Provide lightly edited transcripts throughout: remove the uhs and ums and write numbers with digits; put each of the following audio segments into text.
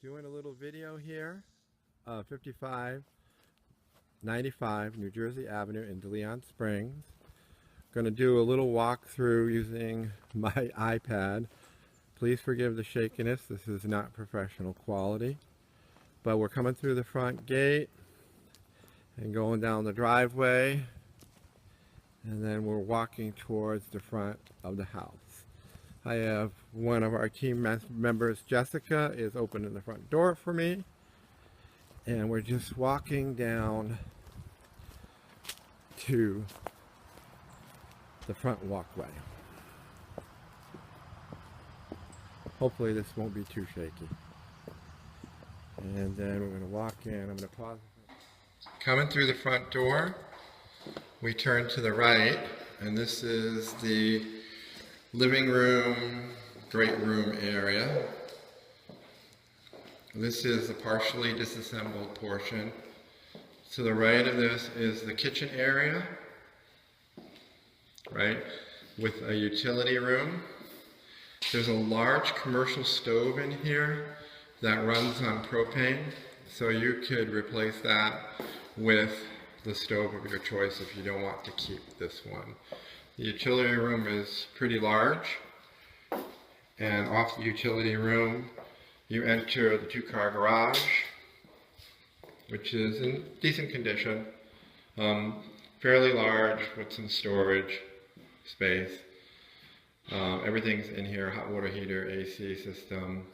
Doing a little video here, 5595 New Jersey Avenue in Deleon Springs. Going to do a little walkthrough using my iPad. Please forgive the shakiness, this is not professional quality. But we're coming through the front gate and going down the driveway, and then we're walking towards the front of the house. I have one of our team members, Jessica, is opening the front door for me, and we're just walking down to the front walkway. Hopefully this won't be too shaky. And then we're going to walk in. I'm going to pause. Coming through the front door, we turn to the right, and this is the living room, great room area. This is the partially disassembled portion. To the right of this is the kitchen area, right, with a utility room. There's a large commercial stove in here that runs on propane, so you could replace that with the stove of your choice if you don't want to keep this one. The utility room is pretty large, and off the utility room you enter the two-car garage, which is in decent condition, fairly large with some storage space. Everything's in here, hot water heater, AC system,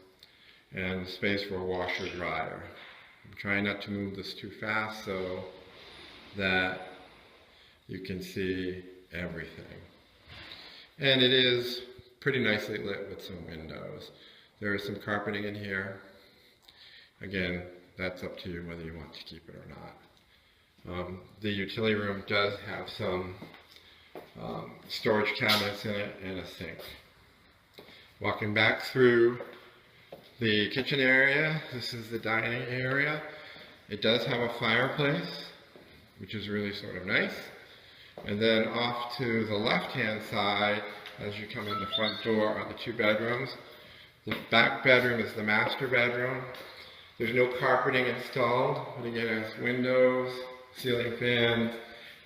and space for a washer dryer. I'm trying not to move this too fast so that you can see everything. And it is pretty nicely lit with some windows. There is some carpeting in here. Again, that's up to you whether you want to keep it or not. The utility room does have some storage cabinets in it and a sink. Walking back through the kitchen area, this is the dining area. It does have a fireplace, which is really sort of nice. And then off to the left-hand side, as you come in the front door, are the two bedrooms. The back bedroom is the master bedroom. There's no carpeting installed, but again, it has windows, ceiling fans,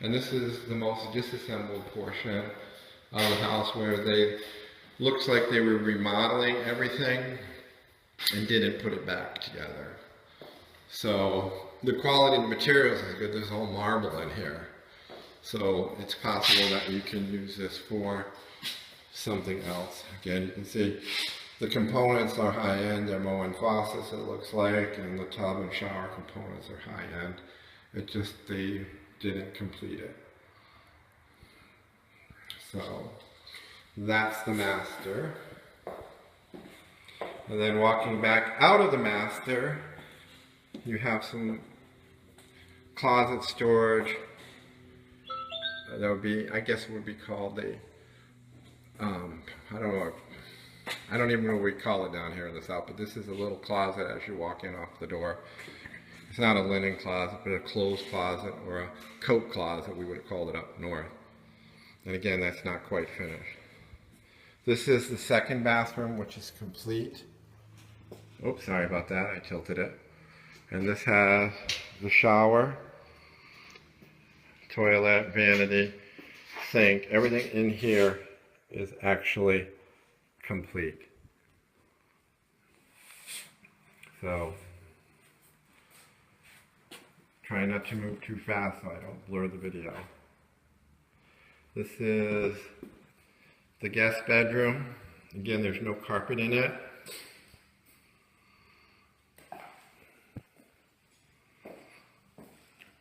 and this is the most disassembled portion of the house where they looks like they were remodeling everything and didn't put it back together. So the quality of the materials is good. There's all marble in here. So it's possible that you can use this for something else. Again, you can see the components are high-end. They're Moen faucets, it looks like, and the tub and shower components are high-end. It just, they didn't complete it. So that's the master. And then walking back out of the master, you have some closet storage. That would be, I guess, would be called a, I don't know, I don't even know what we call it down here in the South, but this is a little closet as you walk in off the door. It's not a linen closet, but a clothes closet or a coat closet, we would have called it up north. And again, that's not quite finished. This is the second bathroom, which is complete. Oops, sorry about that, I tilted it. And this has the shower, toilet, vanity, sink. Everything in here is actually complete. So, try not to move too fast so I don't blur the video. This is the guest bedroom. Again, there's no carpet in it.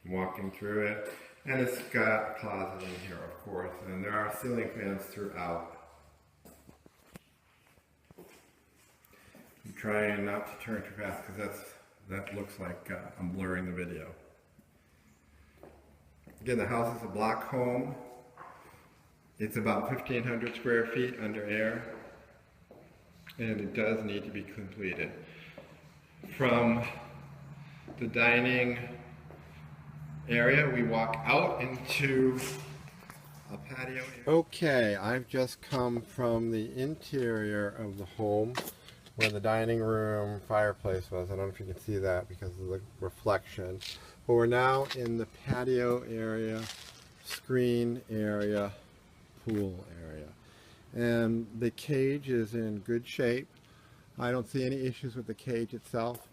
I'm walking through it, and it's got a closet in here, of course, and there are ceiling fans throughout. I'm trying not to turn too fast because that looks like I'm blurring the video. Again, the house is a block home. It's about 1,500 square feet under air, and it does need to be completed. From the dining area, we walk out into a patio area. Okay, I've just come from the interior of the home where the dining room fireplace was. I don't know if you can see that because of the reflection. But we're now in the patio area, screen area, pool area. And the cage is in good shape. I don't see any issues with the cage itself.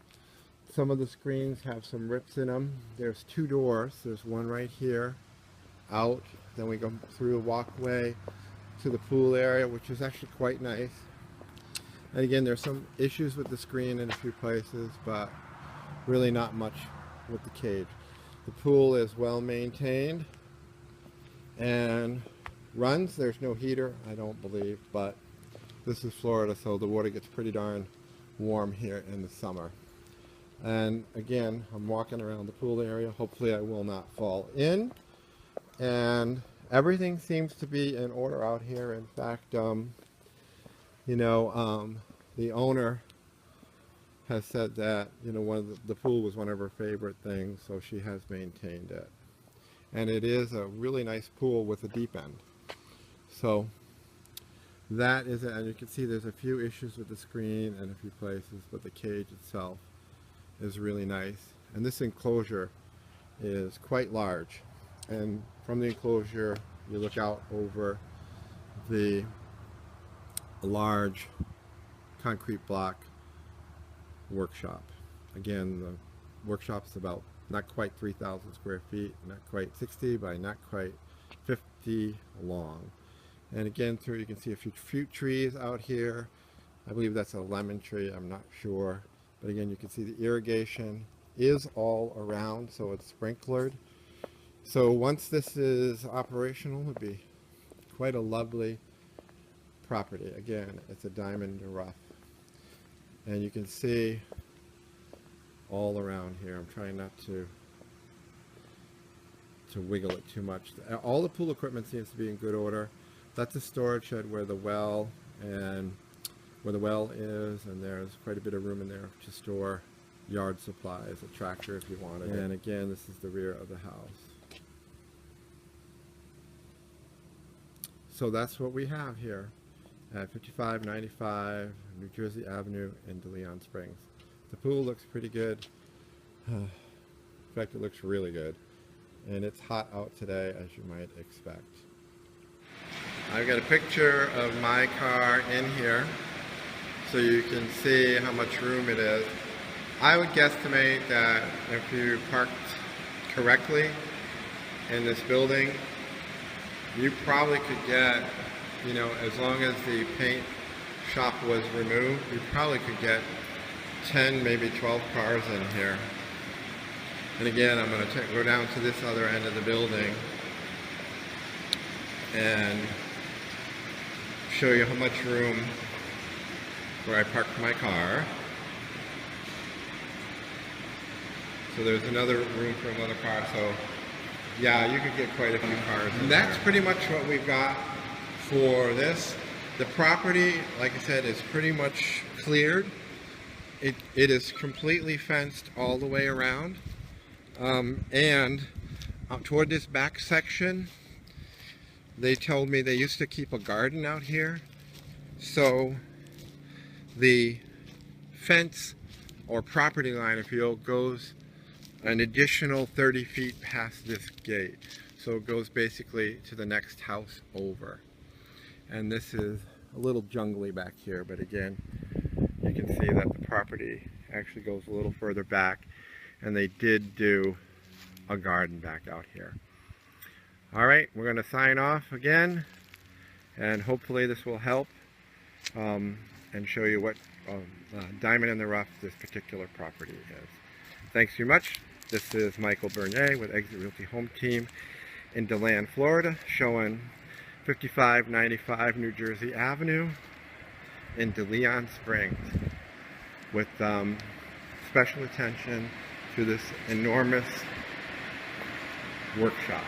Some of the screens have some rips in them. There's two doors. There's one right here, out. Then we go through a walkway to the pool area, which is actually quite nice. And again, there's some issues with the screen in a few places, but really not much with the cage. The pool is well maintained and runs. There's no heater, I don't believe, but this is Florida, so the water gets pretty darn warm here in the summer. And again, I'm walking around the pool area. Hopefully I will not fall in. And everything seems to be in order out here. In fact, the owner has said that, the pool was one of her favorite things, so she has maintained it. And it is a really nice pool with a deep end. So that is it. And you can see there's a few issues with the screen and a few places, but the cage itself is really nice. And this enclosure is quite large. And from the enclosure, you look out over the large concrete block workshop. Again, the workshop's about not quite 3,000 square feet, not quite 60 by not quite 50 long. And again, through you can see a few fruit trees out here. I believe that's a lemon tree, I'm not sure. But again, you can see the irrigation is all around, so it's sprinklered. So once this is operational, it'll be quite a lovely property. Again, it's a diamond rough. And you can see all around here. I'm trying not to wiggle it too much. All the pool equipment seems to be in good order. That's a storage shed where the well is, and there's quite a bit of room in there to store yard supplies, a tractor if you wanted. And again, this is the rear of the house. So that's what we have here at 5595 New Jersey Avenue in Deleon Springs. The pool looks pretty good. In fact, it looks really good. And it's hot out today, as you might expect. I've got a picture of my car in here, so you can see how much room it is. I would guesstimate that if you parked correctly in this building, you probably could get, as long as the paint shop was removed, you probably could get 10, maybe 12 cars in here. And again, I'm going to go down to this other end of the building and show you how much room where I parked my car. So there's another room for another car. So yeah, you could get quite a few cars in there. That's pretty much what we've got for this. The property, like I said, is pretty much cleared. It is completely fenced all the way around. And toward this back section, they told me they used to keep a garden out here. So the fence or property line, if you will, goes an additional 30 feet past this gate. So it goes basically to the next house over. And this is a little jungly back here, but again, you can see that the property actually goes a little further back, and they did do a garden back out here. All right, we're going to sign off again, and hopefully this will help and show you what diamond in the rough this particular property is. Thanks very much. This is Michael Bernier with Exit Realty Home Team in DeLand, Florida, showing 5595 New Jersey Avenue in Deleon Springs, with special attention to this enormous workshop.